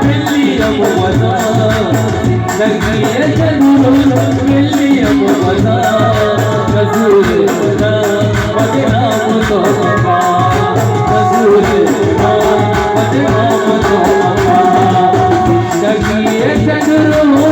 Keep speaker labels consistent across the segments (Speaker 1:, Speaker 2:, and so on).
Speaker 1: William वसा जिंदगी जरूर विलियम वसा रसूल खुदा बदनाम तो मका रसूल खुदा बदनाम तो मका जिंदगी जरूर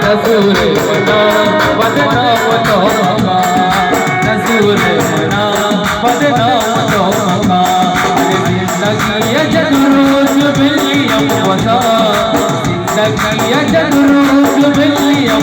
Speaker 1: रसूल खुदा बदनाम तो मका रसूल खुदा बदनाम तो मका जिंदगी जरूर विलियम वसा जिंदगी जरूर विलियम